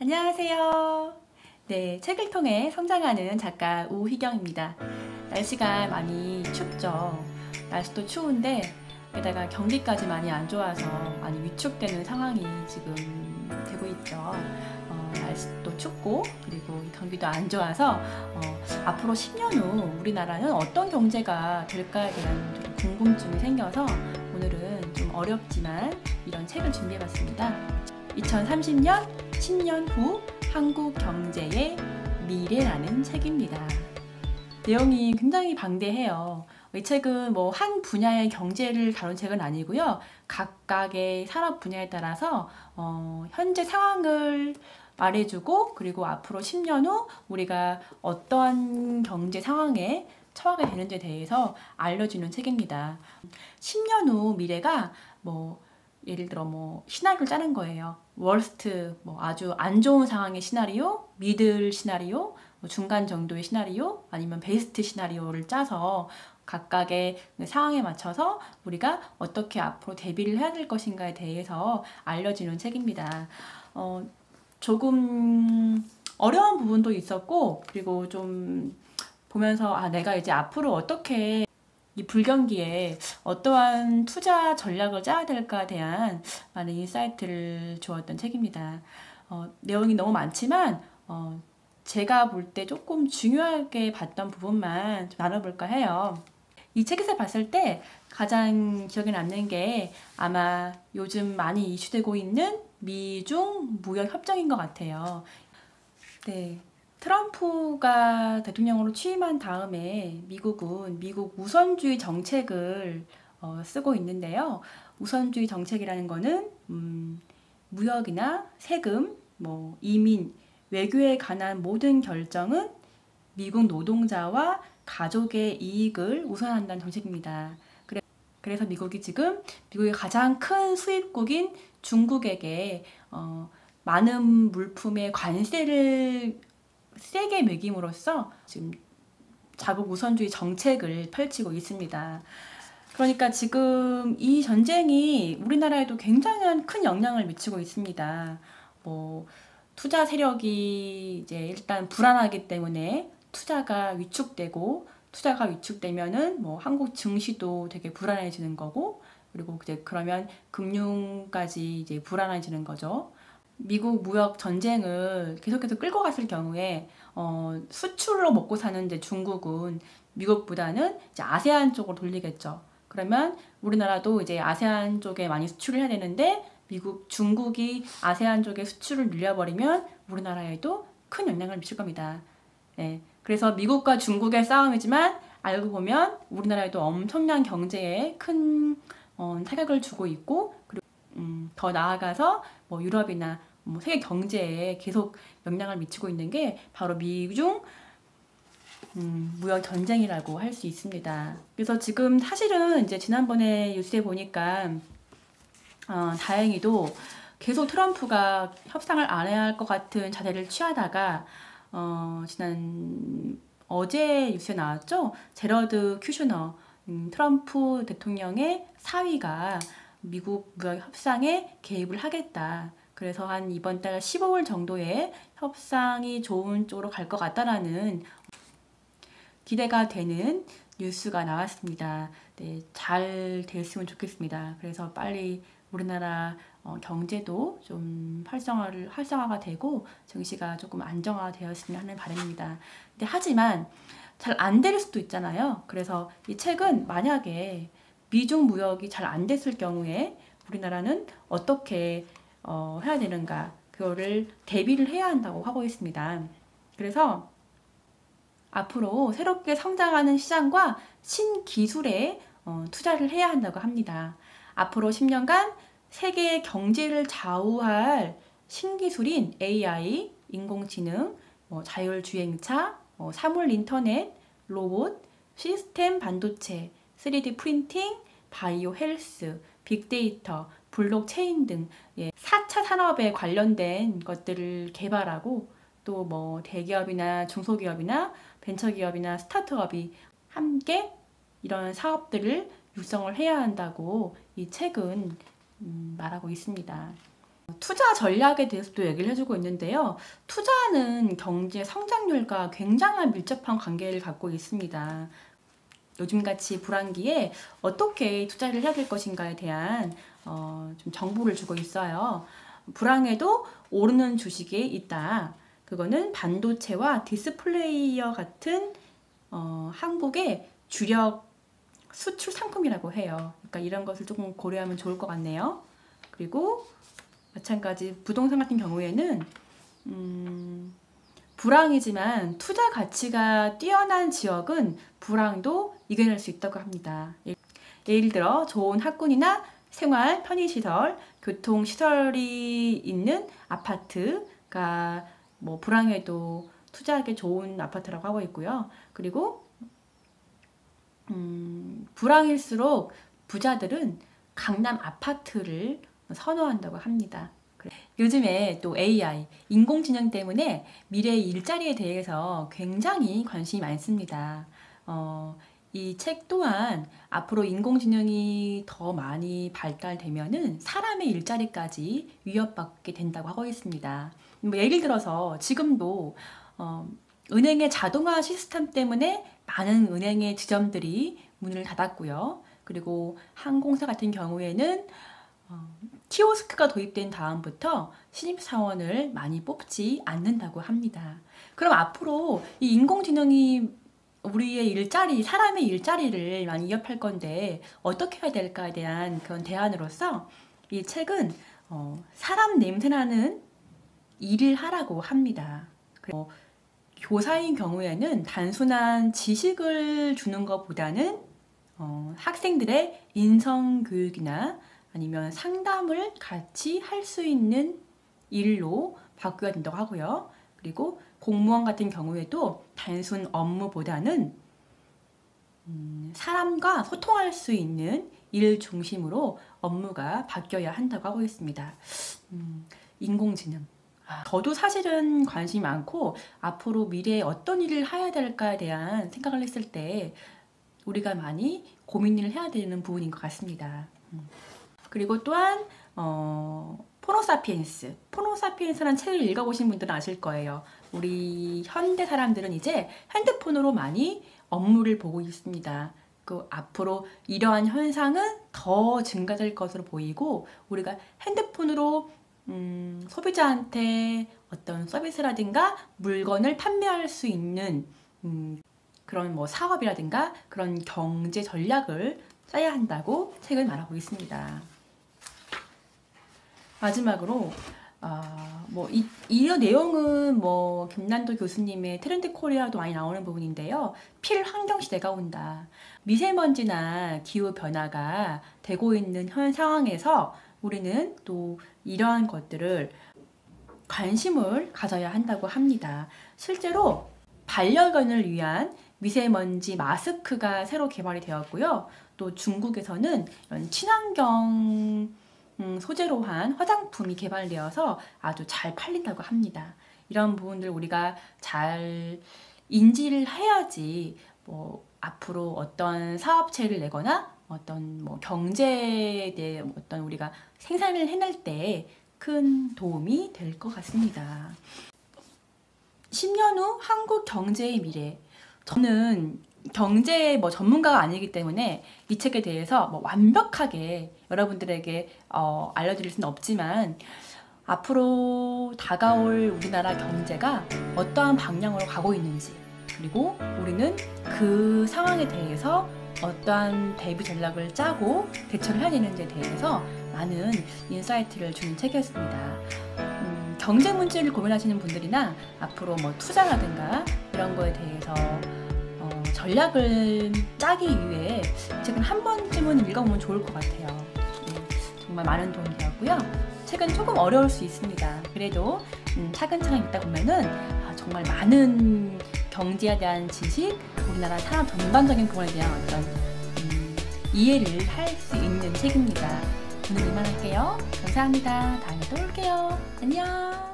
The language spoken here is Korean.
안녕하세요. 네, 책을 통해 성장하는 작가 우희경입니다. 날씨가 많이 춥죠. 날씨도 추운데 게다가 경기까지 많이 안 좋아서 많이 위축되는 상황이 지금 되고 있죠. 날씨도 춥고 그리고 경기도 안 좋아서 앞으로 10년 후 우리나라는 어떤 경제가 될까에 대한 좀 궁금증이 생겨서 오늘은 좀 어렵지만 이런 책을 준비해봤습니다. 2030년 10년 후 한국 경제의 미래라는 책입니다. 내용이 굉장히 방대해요. 이 책은 뭐 한 분야의 경제를 다룬 책은 아니고요. 각각의 산업 분야에 따라서 현재 상황을 말해주고 그리고 앞으로 10년 후 우리가 어떠한 경제 상황에 처하게 되는지에 대해서 알려주는 책입니다. 10년 후 미래가 뭐 예를 들어 뭐 시나리오를 짜는 거예요. 월스트, 뭐 아주 안 좋은 상황의 시나리오, 미들 시나리오, 뭐 중간 정도의 시나리오, 아니면 베스트 시나리오를 짜서 각각의 상황에 맞춰서 우리가 어떻게 앞으로 대비를 해야 될 것인가에 대해서 알려주는 책입니다. 조금 어려운 부분도 있었고, 그리고 좀 보면서 내가 이제 앞으로 어떻게 이 불경기에 어떠한 투자 전략을 짜야 될까에 대한 많은 인사이트를 주었던 책입니다. 내용이 너무 많지만 제가 볼 때 조금 중요하게 봤던 부분만 좀 나눠볼까 해요. 이 책에서 봤을 때 가장 기억에 남는 게 아마 요즘 많이 이슈되고 있는 미중 무역 협정인 것 같아요. 네. 트럼프가 대통령으로 취임한 다음에 미국은 미국 우선주의 정책을 쓰고 있는데요. 우선주의 정책이라는 거는 무역이나 세금, 뭐 이민, 외교에 관한 모든 결정은 미국 노동자와 가족의 이익을 우선한다는 정책입니다. 그래서 미국이 지금 미국의 가장 큰 수입국인 중국에게 많은 물품의 관세를 세게 매김으로써 지금 자국 우선주의 정책을 펼치고 있습니다. 그러니까 지금 이 전쟁이 우리나라에도 굉장한 큰 영향을 미치고 있습니다. 뭐 투자 세력이 이제 일단 불안하기 때문에 투자가 위축되면은 뭐 한국 증시도 되게 불안해지는 거고, 그리고 이제 그러면 금융까지 이제 불안해지는 거죠. 미국 무역 전쟁을 계속해서 끌고 갔을 경우에 수출로 먹고 사는 이제 중국은 미국보다는 이제 아세안 쪽으로 돌리겠죠. 그러면 우리나라도 이제 아세안 쪽에 많이 수출을 해야 되는데 중국이 아세안 쪽에 수출을 늘려버리면 우리나라에도 큰 영향을 미칠 겁니다. 네. 그래서 미국과 중국의 싸움이지만 알고 보면 우리나라에도 엄청난 경제에 큰 타격을 주고 있고, 그리고 더 나아가서 뭐 유럽이나 뭐 세계 경제에 계속 영향을 미치고 있는 게 바로 미중 무역 전쟁이라고 할 수 있습니다. 그래서 지금 사실은 이제 지난번에 뉴스에 보니까 다행히도 계속 트럼프가 협상을 안 해야 할 것 같은 자세를 취하다가 어제 뉴스에 나왔죠. 제러드 큐슈너 트럼프 대통령의 사위가 미국 무역 협상에 개입을 하겠다. 그래서 한 이번 달 15일 정도에 협상이 좋은 쪽으로 갈 것 같다라는 기대가 되는 뉴스가 나왔습니다. 네, 잘 됐으면 좋겠습니다. 그래서 빨리 우리나라 경제도 좀 활성화가 되고 증시가 조금 안정화되었으면 하는 바람입니다. 근데 하지만 잘 안 될 수도 있잖아요. 그래서 이 책은 만약에 미중 무역이 잘 안 됐을 경우에 우리나라는 어떻게 해야 되는가, 그거를 대비를 해야 한다고 하고 있습니다. 그래서 앞으로 새롭게 성장하는 시장과 신기술에 투자를 해야 한다고 합니다. 앞으로 10년간 세계의 경제를 좌우할 신기술인 AI, 인공지능, 자율주행차, 사물 인터넷, 로봇, 시스템 반도체, 3D 프린팅, 바이오 헬스, 빅데이터, 블록체인 등 4차 산업에 관련된 것들을 개발하고 또 뭐 대기업이나 중소기업이나 벤처기업이나 스타트업이 함께 이런 사업들을 육성을 해야 한다고 이 책은 말하고 있습니다. 투자 전략에 대해서도 얘기를 해주고 있는데요. 투자는 경제 성장률과 굉장한 밀접한 관계를 갖고 있습니다. 요즘같이 불황기에 어떻게 투자를 해야 될 것인가에 대한 좀 정보를 주고 있어요. 불황에도 오르는 주식이 있다. 그거는 반도체와 디스플레이어 같은 한국의 주력 수출 상품이라고 해요. 그러니까 이런 것을 조금 고려하면 좋을 것 같네요. 그리고 마찬가지 부동산 같은 경우에는 불황이지만 투자 가치가 뛰어난 지역은 불황도 이겨낼 수 있다고 합니다. 예를 들어 좋은 학군이나 생활, 편의시설, 교통시설이 있는 아파트가 뭐 불황에도 투자하기 좋은 아파트라고 하고 있고요. 그리고 불황일수록 부자들은 강남 아파트를 선호한다고 합니다. 요즘에 또 AI, 인공지능 때문에 미래의 일자리에 대해서 굉장히 관심이 많습니다. 이 책 또한 앞으로 인공지능이 더 많이 발달되면은 사람의 일자리까지 위협받게 된다고 하고 있습니다. 뭐 예를 들어서 지금도 은행의 자동화 시스템 때문에 많은 은행의 지점들이 문을 닫았고요. 그리고 항공사 같은 경우에는 키오스크가 도입된 다음부터 신입사원을 많이 뽑지 않는다고 합니다. 그럼 앞으로 이 인공지능이 우리의 일자리, 사람의 일자리를 많이 위협할 건데 어떻게 해야 될까에 대한 그런 대안으로서 이 책은 사람 냄새나는 일을 하라고 합니다. 교사인 경우에는 단순한 지식을 주는 것보다는 학생들의 인성교육이나 아니면 상담을 같이 할 수 있는 일로 바뀌어야 된다고 하고요. 그리고 공무원 같은 경우에도 단순 업무보다는 사람과 소통할 수 있는 일 중심으로 업무가 바뀌어야 한다고 하고 있습니다. 인공지능. 저도 사실은 관심이 많고 앞으로 미래에 어떤 일을 해야 될까에 대한 생각을 했을 때 우리가 많이 고민을 해야 되는 부분인 것 같습니다. 그리고 또한 포노사피엔스. 포노사피엔스라는 책을 읽어보신 분들은 아실 거예요. 우리 현대 사람들은 이제 핸드폰으로 많이 업무를 보고 있습니다. 그 앞으로 이러한 현상은 더 증가될 것으로 보이고 우리가 핸드폰으로 소비자한테 어떤 서비스라든가 물건을 판매할 수 있는 그런 뭐 사업이라든가 그런 경제 전략을 짜야 한다고 책을 말하고 있습니다. 마지막으로 이 내용은 뭐 김난도 교수님의 트렌드 코리아도 많이 나오는 부분인데요. 필환경 시대가 온다. 미세먼지나 기후 변화가 되고 있는 현 상황에서 우리는 또 이러한 것들을 관심을 가져야 한다고 합니다. 실제로 반려견을 위한 미세먼지 마스크가 새로 개발이 되었고요. 또 중국에서는 친환경 소재로 한 화장품이 개발되어서 아주 잘 팔린다고 합니다. 이런 부분들 우리가 잘 인지를 해야지 뭐 앞으로 어떤 사업체를 내거나 어떤 뭐 경제에 대해 어떤 우리가 생산을 해낼 때 큰 도움이 될 것 같습니다. 10년 후 한국 경제의 미래. 저는 경제 전문가가 아니기 때문에 이 책에 대해서 완벽하게 여러분들에게 알려드릴 수는 없지만 앞으로 다가올 우리나라 경제가 어떠한 방향으로 가고 있는지 그리고 우리는 그 상황에 대해서 어떠한 대비 전략을 짜고 대처를 해야 되는지에 대해서 많은 인사이트를 주는 책이었습니다. 경제 문제를 고민하시는 분들이나 앞으로 투자라든가 이런 거에 대해서 전략을 짜기 위해 책은 한 번쯤은 읽어보면 좋을 것 같아요. 정말 많은 도움이 되었고요. 책은 조금 어려울 수 있습니다. 그래도 차근차근 읽다 보면은 정말 많은 경제에 대한 지식, 우리나라 사람 전반적인 부분에 대한 어떤 이해를 할 수 있는 책입니다. 오늘 이만 할게요. 감사합니다. 다음에 또 올게요. 안녕.